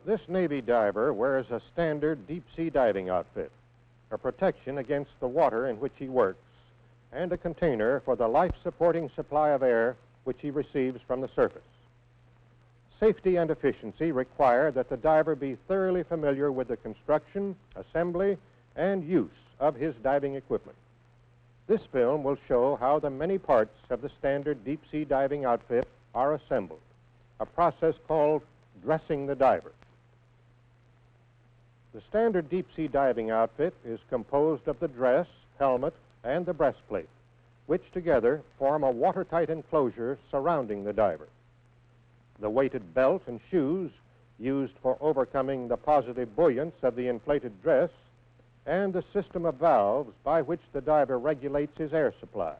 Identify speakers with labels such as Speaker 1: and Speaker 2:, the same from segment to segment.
Speaker 1: This Navy diver wears a standard deep-sea diving outfit, a protection against the water in which he works, and a container for the life-supporting supply of air which he receives from the surface. Safety and efficiency require that the diver be thoroughly familiar with the construction, assembly, and use of his diving equipment. This film will show how the many parts of the standard deep-sea diving outfit are assembled, a process called dressing the diver. The standard deep-sea diving outfit is composed of the dress, helmet, and the breastplate, which together form a watertight enclosure surrounding the diver. The weighted belt and shoes used for overcoming the positive buoyance of the inflated dress, and the system of valves by which the diver regulates his air supply.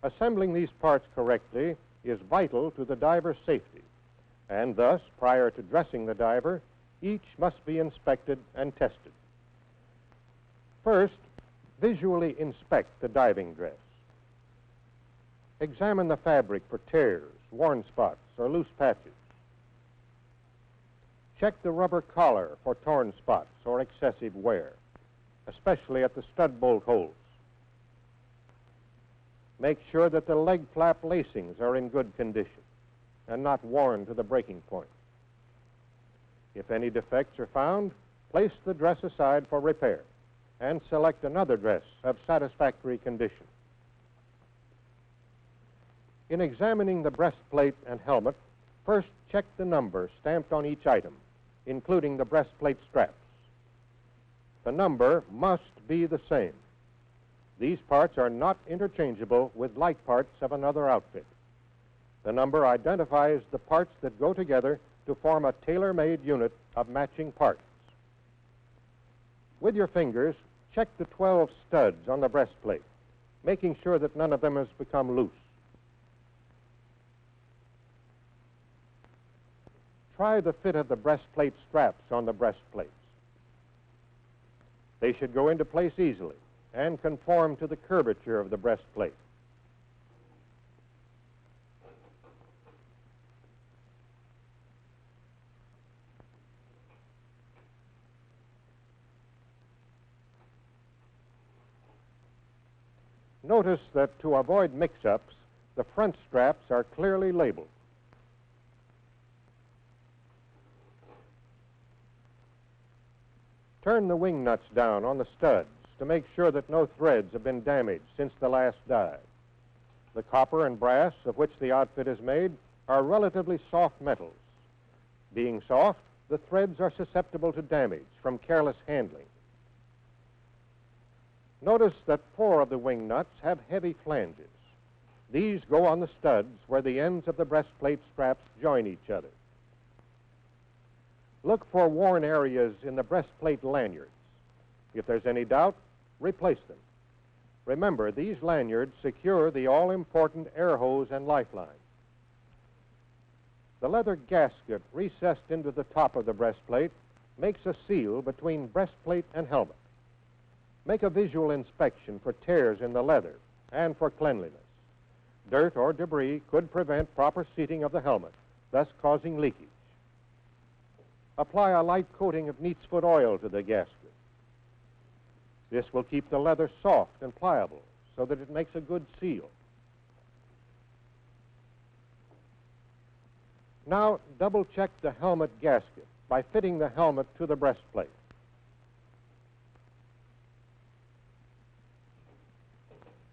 Speaker 1: Assembling these parts correctly is vital to the diver's safety, and thus, prior to dressing the diver, each must be inspected and tested. First, visually inspect the diving dress. Examine the fabric for tears, worn spots, or loose patches. Check the rubber collar for torn spots or excessive wear, especially at the stud bolt holes. Make sure that the leg flap lacings are in good condition and not worn to the breaking point. If any defects are found, place the dress aside for repair and select another dress of satisfactory condition. In examining the breastplate and helmet, first check the number stamped on each item, including the breastplate straps. The number must be the same. These parts are not interchangeable with like parts of another outfit. The number identifies the parts that go together to form a tailor-made unit of matching parts. With your fingers, check the 12 studs on the breastplate, making sure that none of them has become loose. Try the fit of the breastplate straps on the breastplates. They should go into place easily and conform to the curvature of the breastplate. Notice that to avoid mix-ups, the front straps are clearly labeled. Turn the wing nuts down on the studs to make sure that no threads have been damaged since the last dive. The copper and brass of which the outfit is made are relatively soft metals. Being soft, the threads are susceptible to damage from careless handling. Notice that 4 of the wing nuts have heavy flanges. These go on the studs where the ends of the breastplate straps join each other. Look for worn areas in the breastplate lanyards. If there's any doubt, replace them. Remember, these lanyards secure the all-important air hose and lifeline. The leather gasket recessed into the top of the breastplate makes a seal between breastplate and helmet. Make a visual inspection for tears in the leather and for cleanliness. Dirt or debris could prevent proper seating of the helmet, thus causing leakage. Apply a light coating of neat's foot oil to the gasket. This will keep the leather soft and pliable so that it makes a good seal. Now, double-check the helmet gasket by fitting the helmet to the breastplate.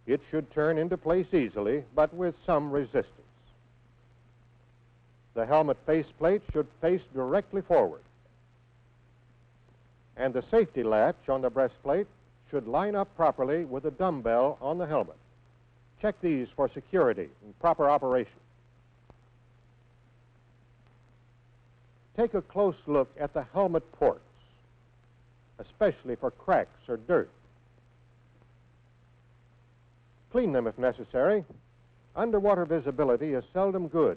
Speaker 1: It should turn into place easily, but with some resistance. The helmet faceplate should face directly forward. And the safety latch on the breastplate should line up properly with the dumbbell on the helmet. Check these for security and proper operation. Take a close look at the helmet ports, especially for cracks or dirt. Clean them if necessary. Underwater visibility is seldom good,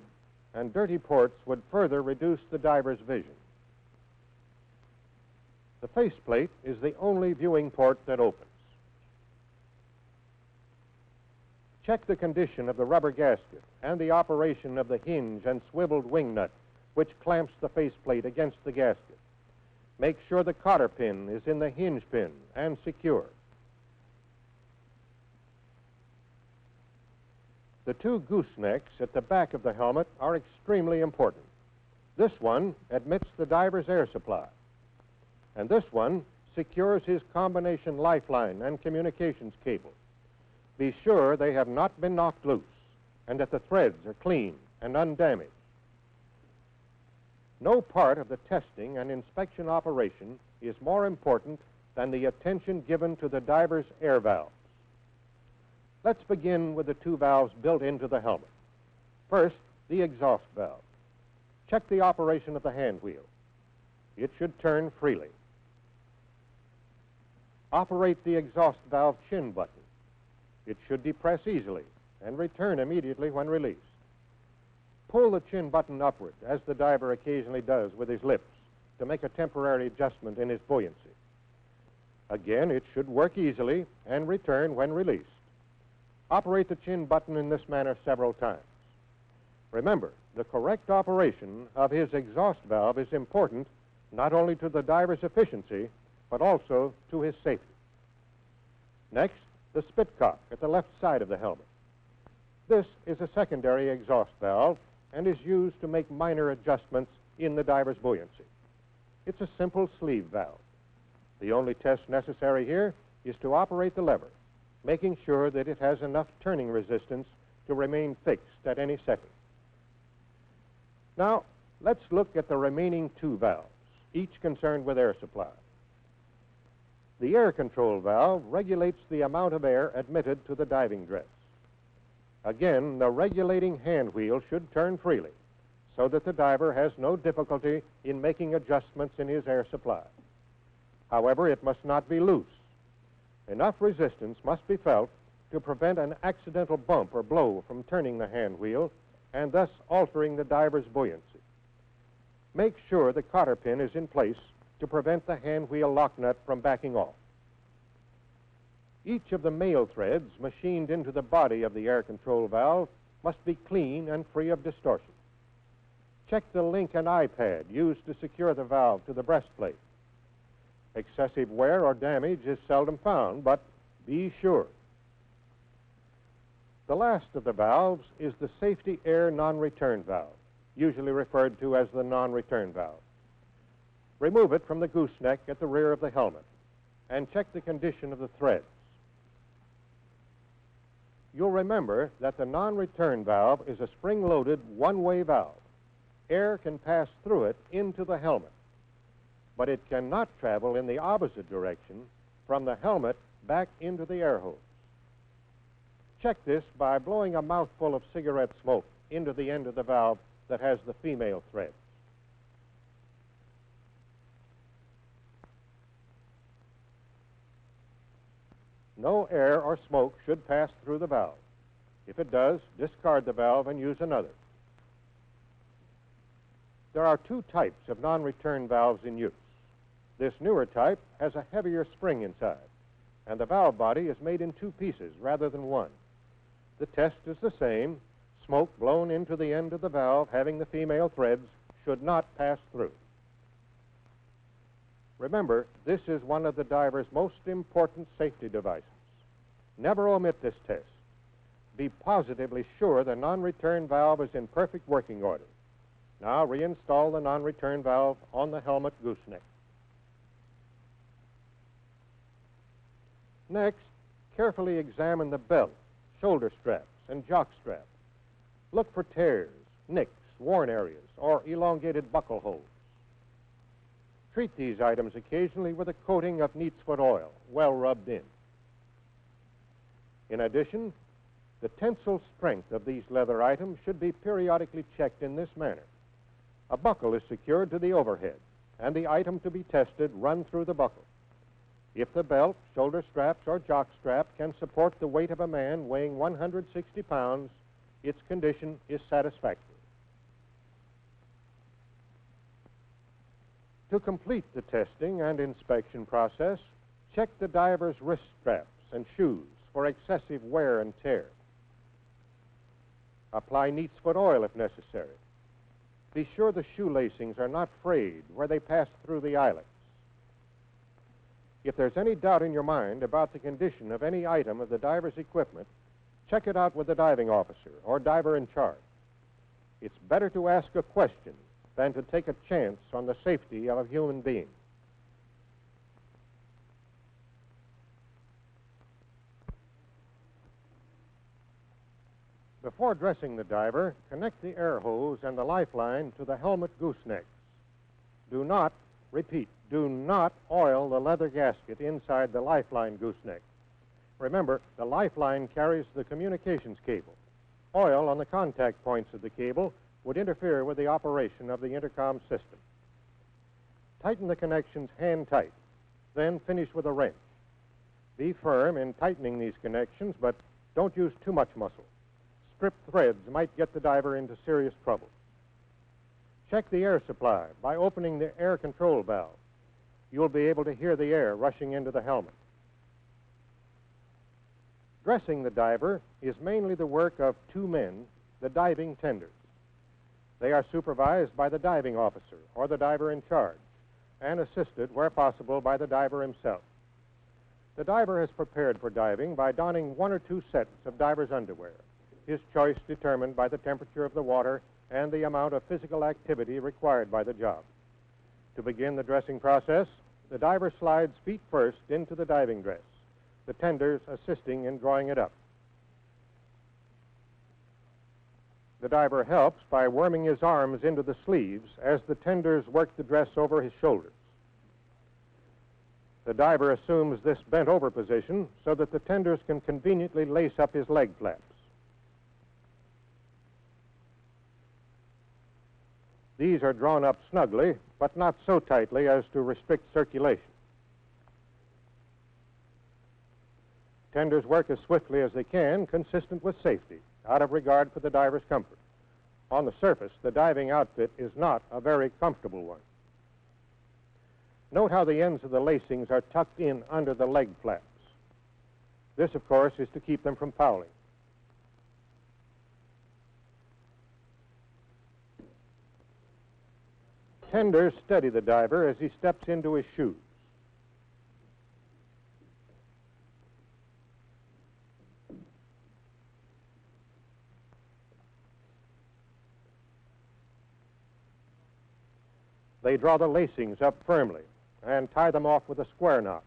Speaker 1: and dirty ports would further reduce the diver's vision. The faceplate is the only viewing port that opens. Check the condition of the rubber gasket and the operation of the hinge and swiveled wing nut which clamps the faceplate against the gasket. Make sure the cotter pin is in the hinge pin and secure. The two goosenecks at the back of the helmet are extremely important. This one admits the diver's air supply, and this one secures his combination lifeline and communications cable. Be sure they have not been knocked loose and that the threads are clean and undamaged. No part of the testing and inspection operation is more important than the attention given to the diver's air valves. Let's begin with the two valves built into the helmet. First, the exhaust valve. Check the operation of the hand wheel. It should turn freely. Operate the exhaust valve chin button. It should depress easily and return immediately when released. Pull the chin button upward, as the diver occasionally does with his lips, to make a temporary adjustment in his buoyancy. Again, it should work easily and return when released. Operate the chin button in this manner several times. Remember, the correct operation of his exhaust valve is important not only to the diver's efficiency, but also to his safety. Next, the spitcock at the left side of the helmet. This is a secondary exhaust valve and is used to make minor adjustments in the diver's buoyancy. It's a simple sleeve valve. The only test necessary here is to operate the lever, making sure that it has enough turning resistance to remain fixed at any setting. Now, let's look at the remaining two valves, each concerned with air supply. The air control valve regulates the amount of air admitted to the diving dress. Again, the regulating hand wheel should turn freely so that the diver has no difficulty in making adjustments in his air supply. However, it must not be loose. Enough resistance must be felt to prevent an accidental bump or blow from turning the hand wheel and thus altering the diver's buoyancy. Make sure the cotter pin is in place to prevent the hand wheel lock nut from backing off. Each of the male threads machined into the body of the air control valve must be clean and free of distortion. Check the link and eye pad used to secure the valve to the breastplate. Excessive wear or damage is seldom found, but be sure. The last of the valves is the safety air non-return valve, usually referred to as the non-return valve. Remove it from the gooseneck at the rear of the helmet and check the condition of the threads. You'll remember that the non-return valve is a spring-loaded one-way valve. Air can pass through it into the helmet, but it cannot travel in the opposite direction from the helmet back into the air hose. Check this by blowing a mouthful of cigarette smoke into the end of the valve that has the female thread. No air or smoke should pass through the valve. If it does, discard the valve and use another. There are two types of non-return valves in use. This newer type has a heavier spring inside, and the valve body is made in two pieces rather than one. The test is the same. Smoke blown into the end of the valve having the female threads should not pass through. Remember, this is one of the diver's most important safety devices. Never omit this test. Be positively sure the non-return valve is in perfect working order. Now reinstall the non-return valve on the helmet gooseneck. Next, carefully examine the belt, shoulder straps, and jock strap. Look for tears, nicks, worn areas, or elongated buckle holes. Treat these items occasionally with a coating of neat's foot oil, well rubbed in. In addition, the tensile strength of these leather items should be periodically checked in this manner. A buckle is secured to the overhead, and the item to be tested run through the buckle. If the belt, shoulder straps, or jock strap can support the weight of a man weighing 160 pounds, its condition is satisfactory. To complete the testing and inspection process, check the diver's wrist straps and shoes for excessive wear and tear. Apply neat's foot oil if necessary. Be sure the shoe lacings are not frayed where they pass through the eyelets. If there's any doubt in your mind about the condition of any item of the diver's equipment, check it out with the diving officer or diver in charge. It's better to ask a question than to take a chance on the safety of a human being. Before dressing the diver, connect the air hose and the lifeline to the helmet goosenecks. Do not, repeat, do not oil the leather gasket inside the lifeline gooseneck. Remember, the lifeline carries the communications cable. Oil on the contact points of the cable would interfere with the operation of the intercom system. Tighten the connections hand tight, then finish with a wrench. Be firm in tightening these connections, but don't use too much muscle. Stripped threads might get the diver into serious trouble. Check the air supply by opening the air control valve. You'll be able to hear the air rushing into the helmet. Dressing the diver is mainly the work of two men, the diving tenders. They are supervised by the diving officer or the diver in charge and assisted, where possible, by the diver himself. The diver has prepared for diving by donning one or two sets of diver's underwear, his choice determined by the temperature of the water and the amount of physical activity required by the job. To begin the dressing process, the diver slides feet first into the diving dress, the tenders assisting in drawing it up. The diver helps by worming his arms into the sleeves as the tenders work the dress over his shoulders. The diver assumes this bent-over position so that the tenders can conveniently lace up his leg flaps. These are drawn up snugly, but not so tightly as to restrict circulation. Tenders work as swiftly as they can, consistent with safety, out of regard for the diver's comfort. On the surface, the diving outfit is not a very comfortable one. Note how the ends of the lacings are tucked in under the leg flaps. This, of course, is to keep them from fouling. Tenders steady the diver as he steps into his shoes. They draw the lacings up firmly and tie them off with a square knot.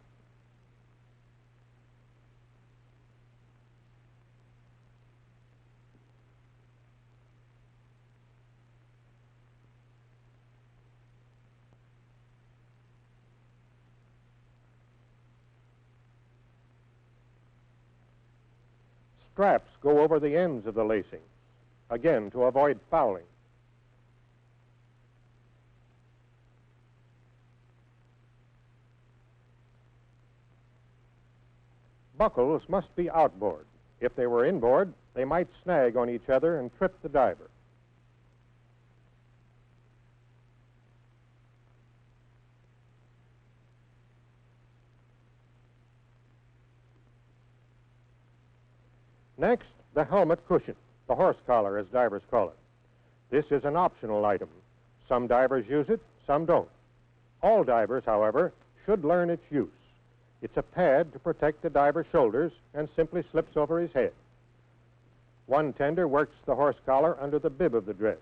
Speaker 1: Straps go over the ends of the lacings, again to avoid fouling. Buckles must be outboard. If they were inboard, they might snag on each other and trip the diver. Next, the helmet cushion, the horse collar, as divers call it. This is an optional item. Some divers use it, some don't. All divers, however, should learn its use. It's a pad to protect the diver's shoulders and simply slips over his head. One tender works the horse collar under the bib of the dress,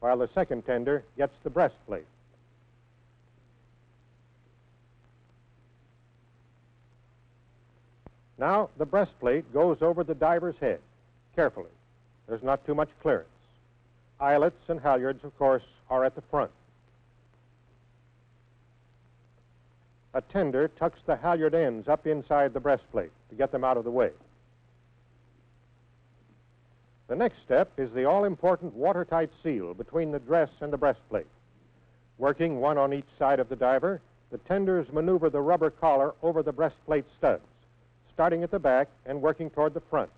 Speaker 1: while the second tender gets the breastplate. Now, the breastplate goes over the diver's head, carefully. There's not too much clearance. Eyelets and halyards, of course, are at the front. A tender tucks the halyard ends up inside the breastplate to get them out of the way. The next step is the all-important watertight seal between the dress and the breastplate. Working one on each side of the diver, the tenders maneuver the rubber collar over the breastplate studs, starting at the back and working toward the front.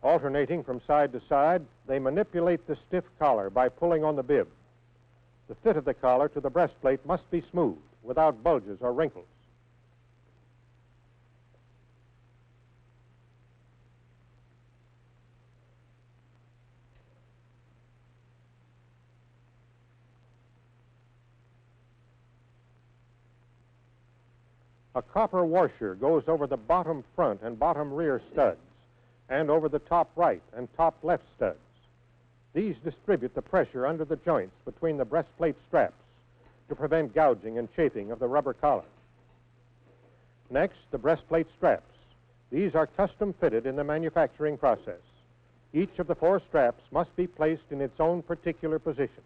Speaker 1: Alternating from side to side, they manipulate the stiff collar by pulling on the bib. The fit of the collar to the breastplate must be smooth, without bulges or wrinkles. A copper washer goes over the bottom front and bottom rear studs and over the top right and top left studs. These distribute the pressure under the joints between the breastplate straps to prevent gouging and chafing of the rubber collar. Next, the breastplate straps. These are custom fitted in the manufacturing process. Each of the 4 straps must be placed in its own particular position.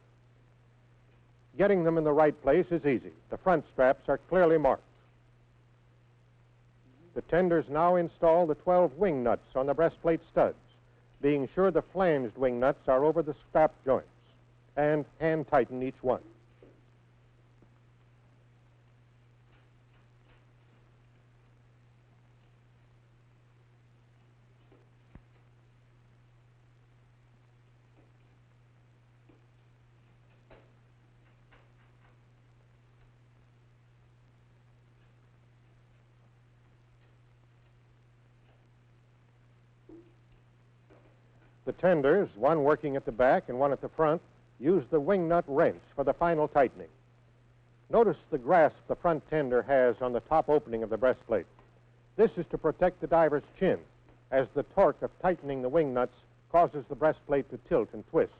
Speaker 1: Getting them in the right place is easy. The front straps are clearly marked. The tenders now install the 12 wing nuts on the breastplate studs, being sure the flanged wing nuts are over the strap joints, and hand tighten each one. The tenders, one working at the back and one at the front, use the wing nut wrench for the final tightening. Notice the grasp the front tender has on the top opening of the breastplate. This is to protect the diver's chin, as the torque of tightening the wing nuts causes the breastplate to tilt and twist.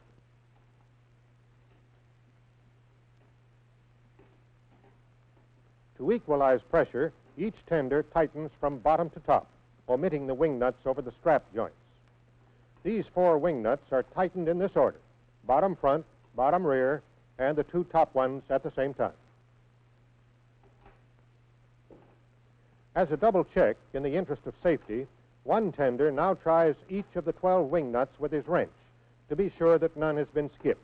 Speaker 1: To equalize pressure, each tender tightens from bottom to top, omitting the wing nuts over the strap joints. These 4 wing nuts are tightened in this order: bottom front, bottom rear, and the 2 top ones at the same time. As a double check, in the interest of safety, one tender now tries each of the 12 wing nuts with his wrench to be sure that none has been skipped.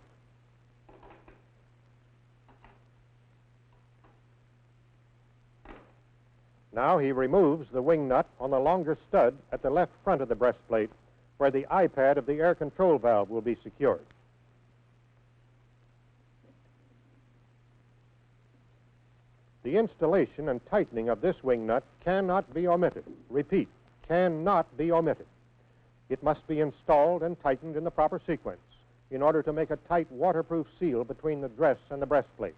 Speaker 1: Now he removes the wing nut on the longer stud at the left front of the breastplate, where the eye-pad of the air control valve will be secured. The installation and tightening of this wing nut cannot be omitted. Repeat, cannot be omitted. It must be installed and tightened in the proper sequence in order to make a tight waterproof seal between the dress and the breastplate.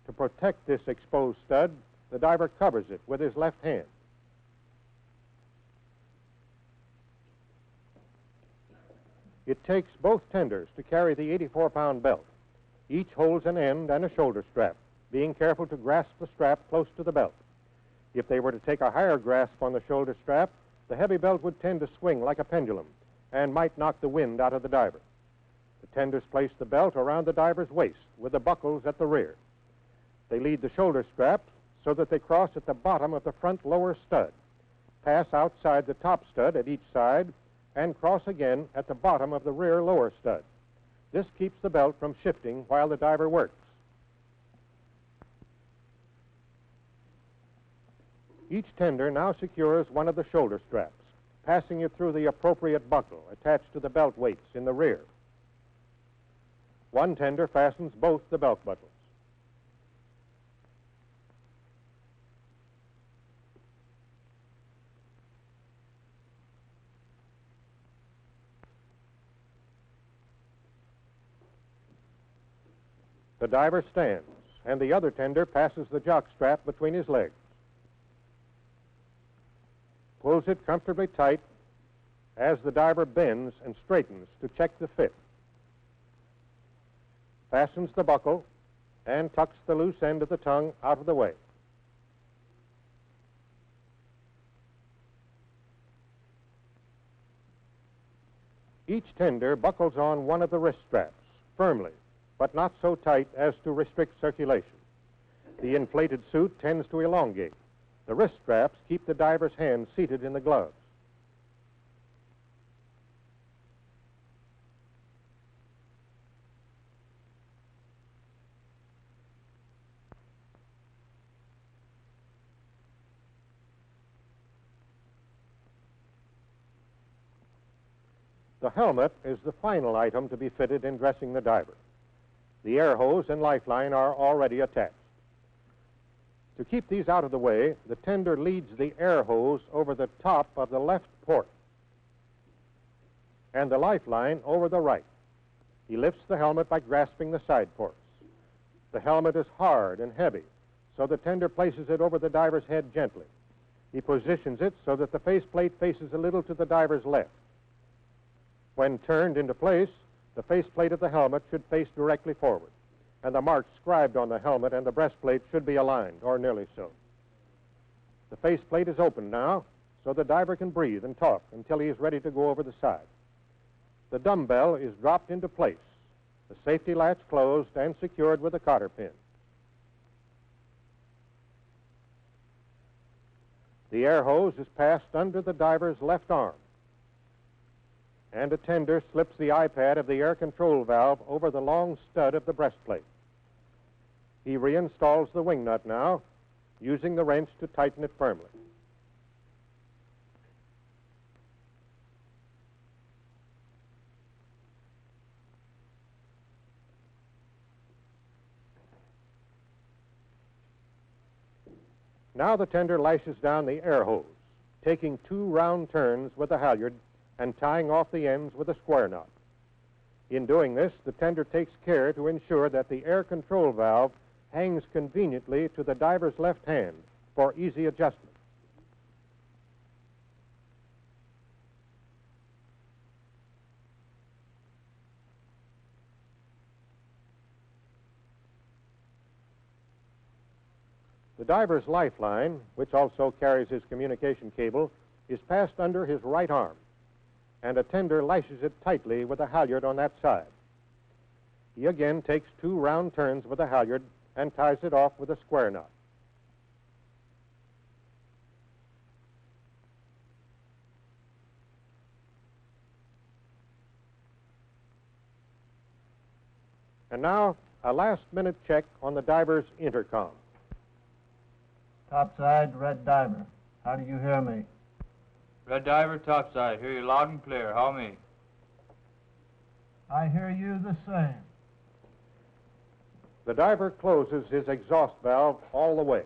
Speaker 1: To protect this exposed stud, the diver covers it with his left hand. It takes both tenders to carry the 84-pound belt. Each holds an end and a shoulder strap, being careful to grasp the strap close to the belt. If they were to take a higher grasp on the shoulder strap, the heavy belt would tend to swing like a pendulum and might knock the wind out of the diver. The tenders place the belt around the diver's waist with the buckles at the rear. They lead the shoulder straps so that they cross at the bottom of the front lower stud, pass outside the top stud at each side, and cross again at the bottom of the rear lower stud. This keeps the belt from shifting while the diver works. Each tender now secures one of the shoulder straps, passing it through the appropriate buckle attached to the belt weights in the rear. One tender fastens both the belt buckles. The diver stands, and the other tender passes the jock strap between his legs. Pulls it comfortably tight as the diver bends and straightens to check the fit. Fastens the buckle and tucks the loose end of the tongue out of the way. Each tender buckles on one of the wrist straps firmly, but not so tight as to restrict circulation. The inflated suit tends to elongate. The wrist straps keep the diver's hands seated in the gloves. The helmet is the final item to be fitted in dressing the diver. The air hose and lifeline are already attached. To keep these out of the way, the tender leads the air hose over the top of the left port and the lifeline over the right. He lifts the helmet by grasping the side ports. The helmet is hard and heavy, so the tender places it over the diver's head gently. He positions it so that the faceplate faces a little to the diver's left. When turned into place, the faceplate of the helmet should face directly forward, and the marks scribed on the helmet and the breastplate should be aligned, or nearly so. The faceplate is open now, so the diver can breathe and talk until he is ready to go over the side. The dumbbell is dropped into place, the safety latch closed and secured with a cotter pin. The air hose is passed under the diver's left arm, and a tender slips the eye-pad of the air control valve over the long stud of the breastplate. He reinstalls the wing nut now, using the wrench to tighten it firmly. Now the tender lashes down the air hose, taking 2 round turns with the halyard and tying off the ends with a square knot. In doing this, the tender takes care to ensure that the air control valve hangs conveniently to the diver's left hand for easy adjustment. The diver's lifeline, which also carries his communication cable, is passed under his right arm, and a tender lashes it tightly with a halyard on that side. He again takes 2 round turns with a halyard and ties it off with a square knot. And now, a last-minute check on the diver's intercom.
Speaker 2: Topside, Red Diver. How do you hear me?
Speaker 3: Red Diver, topside. Hear you loud and clear. How me?
Speaker 2: I hear you the same.
Speaker 1: The diver closes his exhaust valve all the way,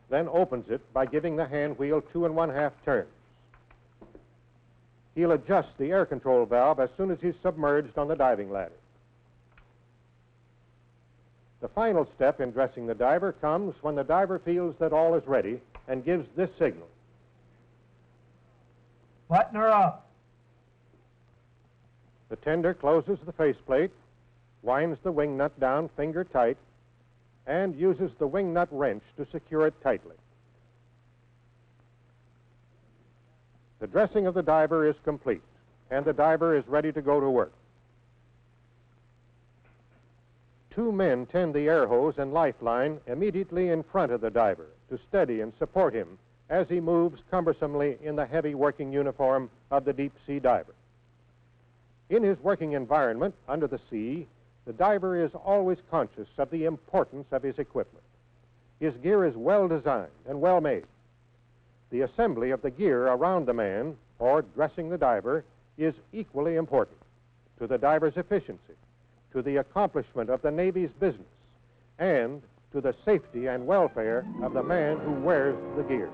Speaker 1: then opens it by giving the hand wheel 2 1/2 turns. He'll adjust the air control valve as soon as he's submerged on the diving ladder. The final step in dressing the diver comes when the diver feels that all is ready and gives this signal.
Speaker 2: Button her up.
Speaker 1: The tender closes the faceplate, winds the wing nut down finger tight, and uses the wing nut wrench to secure it tightly. The dressing of the diver is complete, and the diver is ready to go to work. 2 men tend the air hose and lifeline immediately in front of the diver to steady and support him as he moves cumbersomely in the heavy working uniform of the deep-sea diver. In his working environment under the sea, the diver is always conscious of the importance of his equipment. His gear is well designed and well made. The assembly of the gear around the man, or dressing the diver, is equally important to the diver's efficiency, to the accomplishment of the Navy's business, and to the safety and welfare of the man who wears the gear.